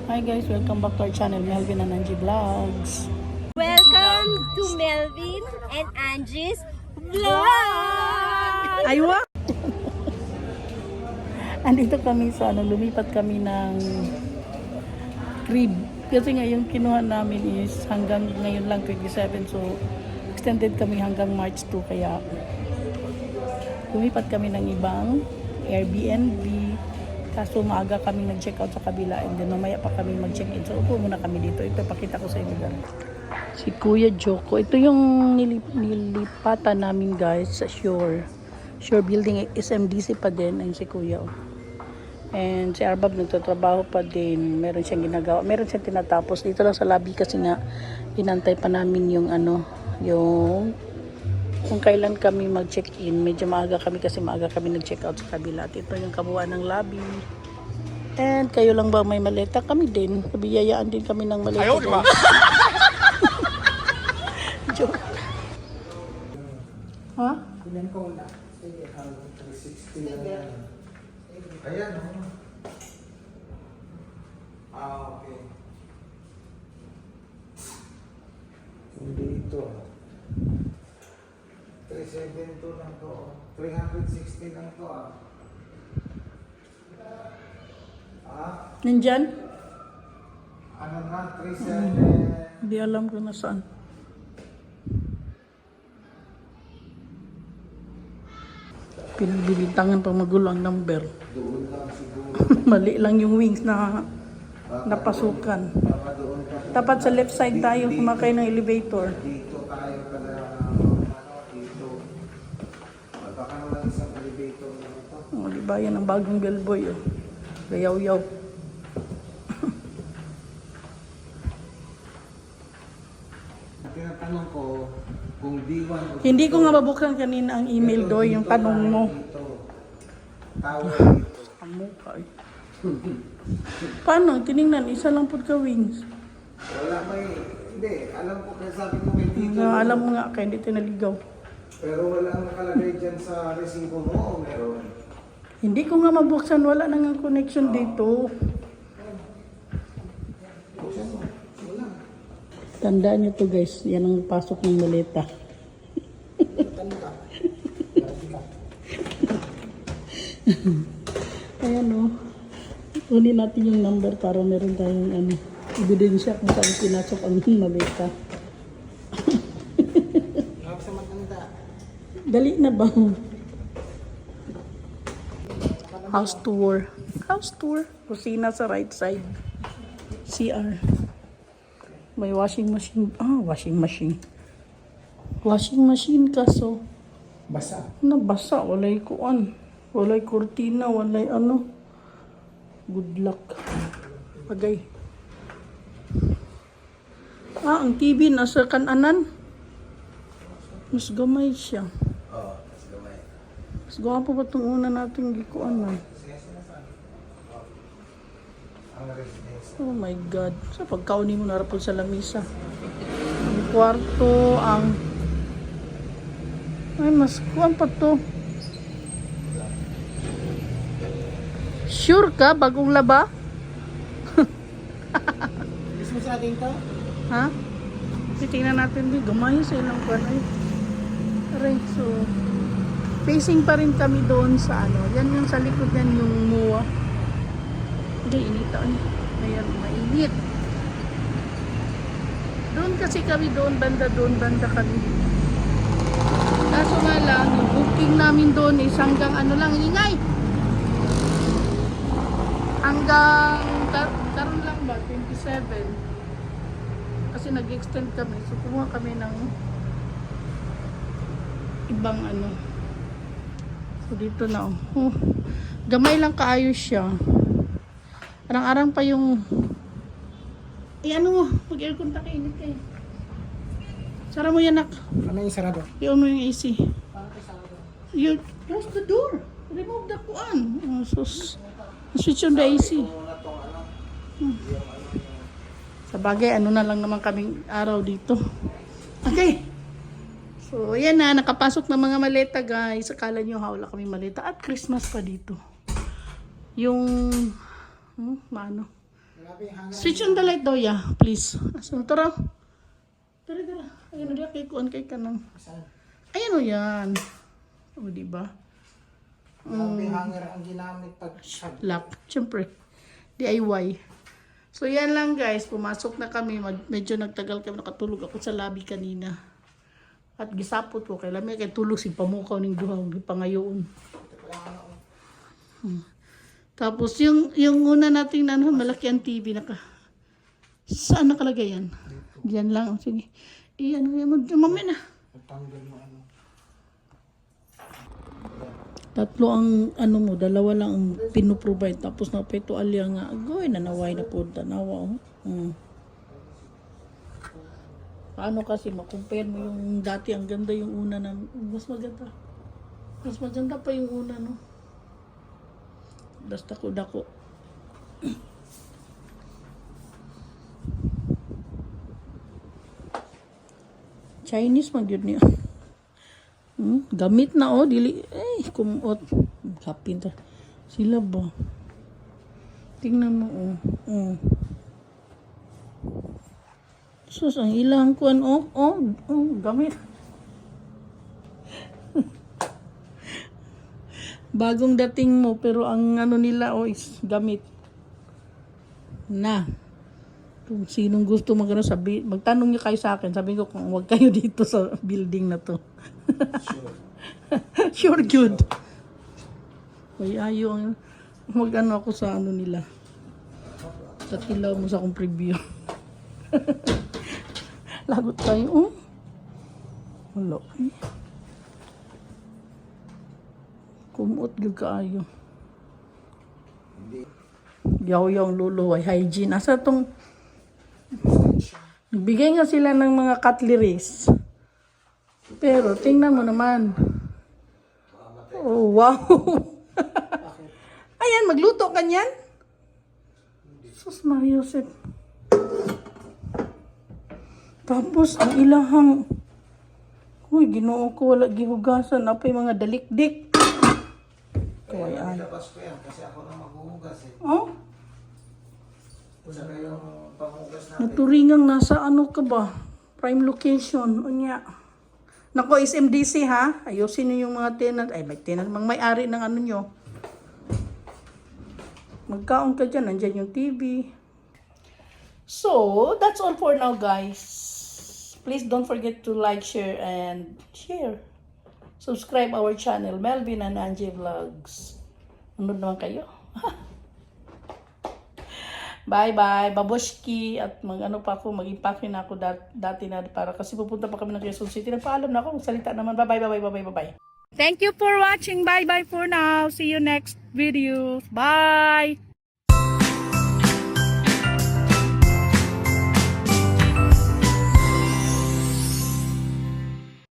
Hi guys, welcome back to our channel, Melvin and Angie Vlogs. Welcome to Melvin and Angie's Vlog! Aywa! Andito kami sa lumipat kami ng crib. Kasi ngayon kinuha namin is hanggang ngayon lang 27, so extended kami hanggang March 2, kaya lumipat kami ng ibang Airbnb. Kaso maaga kami nag-check out sa kabila and then mamaya pa kami mag-check in. So upo muna kami dito. Ito pakita ko sa inyo guys. Si Kuya Joko. Ito yung nilipatan namin guys sa Shore. Shore Building, SMDC pa din. Ayun si Kuya. And si Arbab nagtatrabaho pa din. Meron siyang ginagawa. Meron siyang tinatapos. Dito lang sa lobby kasi nga inantay pa namin yung yung kung kailan kami mag-check-in. Medyo maaga kami kasi maaga kami nag-check-out sa kabila. At ito yung kabuuan ng lobby. And kayo lang ba may maleta? Kami din. Nabiyayaan din kami ng maleta. Ayaw, di ba? Joke. Ha? Ilan ko na? Sige, 360 lang yan. Ayan, okay. Hindi ito. 372 lang to. 360 lang to Nandyan? Ano na? 37. Hindi alam ko nasaan. Pinagbibintangan pa magulo ang number. Doon lang siguro. Mali lang yung wings na napasukan. Baka doon ka. Tapat sa left side tayo kumakay ng elevator. Dito tayo pala. Dito. Baka naman isang elevator na ito. Oh, di ba yan ang bagong bellboy oh. Gayaw-yaw. Tinatanong ko kung D1 o Hindi ko nga mabuksan kanina ang email do yung tanong mo. Tower dito. Ang mukha eh. Paano? Tiningnan, isa lang po ka wings. Wala may, hindi. Alam ko kasi sabi mo may dito. Alam mo nga, kaya hindi tinaligaw. Pero wala ang nakalagay dyan sa resibo mo o meron? Hindi ko nga mabuksan, wala nang ang connection dito. Buksan mo. Wala. Tandaan nyo to guys, yan ang pasok ng maleta. Ayan o. Kunin natin yung number para meron tayong ebidensya kung saan pinasok ang maleta. Sa matanda. Dali na ba? House tour. House tour. Kusina sa right side. CR. May washing machine. Washing machine. Washing machine kaso. Basa. Nabasa. Walay kuan. Walay kurtina. Walay ano. Good luck. Bagay. Ang TV nasa kananan. Mas gamay siya. Oo, mas gamay. Mas gwapo ba itong una natin gikuan man? Ang residence. Oh my God. Sa pagkaunin mo narapod sa lamisa. Ang kwarto, ay, mas kuwan pa to. Sure ka? Bagong laba? Gusto mo sa atin to? Ha? Titingnan natin din. Gamay sa ilang kuwan. Ay. Aray, so facing pa rin kami doon sa yan yung sa likod yan yung MUA. Hindi, initaan. Ayan, mainit. Doon kasi kami doon banda kami. Kaso nga lang, yung booking namin doon is hanggang lang, ingay! Hanggang, karon lang ba, 27. Kasi nag-extend kami, so kumuha kami ng ibang So dito na gamay lang kaayos siya. Arang-arang pa yung mag-aircon ta kainit kayo. Sara mo yan, nak. Ano yung sarado? I-on mo yung AC. You close the door. Remove the kuan. Switch on the AC. Sa bagay, na lang naman kaming araw dito. Okay. So, ayan na. Nakapasok na mga maleta, guys. Akala nyo, wala kami maleta. At Christmas pa dito. Yung, maano? Grabe, hanggang. Switch on the light daw, yeah. Please. Asa, tara. Tara. Ayun, diya kay kuan kay kanang. Saan? Ayan o yan. O, diba? Grabe, hanger ang ginamit pag Lock. Siyempre. DIY. So, yan lang guys. Pumasok na kami. Medyo nagtagal kami. Nakatulog ako sa lobby kanina. At gisapot ko. Kaya lamig kay tulog si pamukaw ng duhang. Di pa ngayon. Tapos, yung una nating nanon, malaki ang TV. Saan nakalagay yan? Diyan lang. Sige. Iyan. Mamaya na. tanggal mo ano. Tatlo ang ano mo, dalawa lang ang pinoprovide. Tapos na peto alya nga. Agoy, nanaway na po. Tanawa. Paano kasi makumpare mo yung dati, ang ganda yung una na. Mas maganda. Mas maganda pa yung una, no? Basta ko dako. Chinese man yun niya. Gamit na dili kumot. Kapin ta. Sila ba? Tingnan mo Sus, ang ilang kuan gamit. Bagong dating mo pero ang ano nila is gamit. Na. Kung sinong gusto magtanong niyo kayo sa akin. Sabi ko kung wag kayo dito sa building na to. Sure good. Ay ayo mag-ano ako sa ano nila. Tatilaw mo sa akong preview. Lagot tayo. Wala. Kumot gyud kaayo. Yaw-yaw lulo ay hygiene. Asa tong nagbigay nga sila ng mga cutleries. Pero tingnan mo naman. Oh, wow. Ayan, magluto ka niyan? Sus Maria Joseph. Tapos ang ilahang Ginoo ko wala gihugasan apay mga dalikdik. Kaway ay. Labas ko yan kasi ako na maghuhugas eh. Oh? Saka yung panghugas natin. Naturingang nasa ano ka ba? Prime location. Unya. Nako, SMDC ha. Ayusin niyo yung mga tenant. Ay, may tenant. May-ari ng ano nyo. Magkaon ka dyan. Nandyan yung TV. So, that's all for now, guys. Please don't forget to like, share, and share. Subscribe our channel, Melvin and Angie Vlogs. Nanood naman kayo. Bye-bye, babushki. At mag-ano pa ako, mag-impake na ako dati na para kasi pupunta pa kami ng Quezon City. Nagpaalam na ako, magsalita naman. Bye-bye. Thank you for watching. Bye-bye for now. See you next videos. Bye!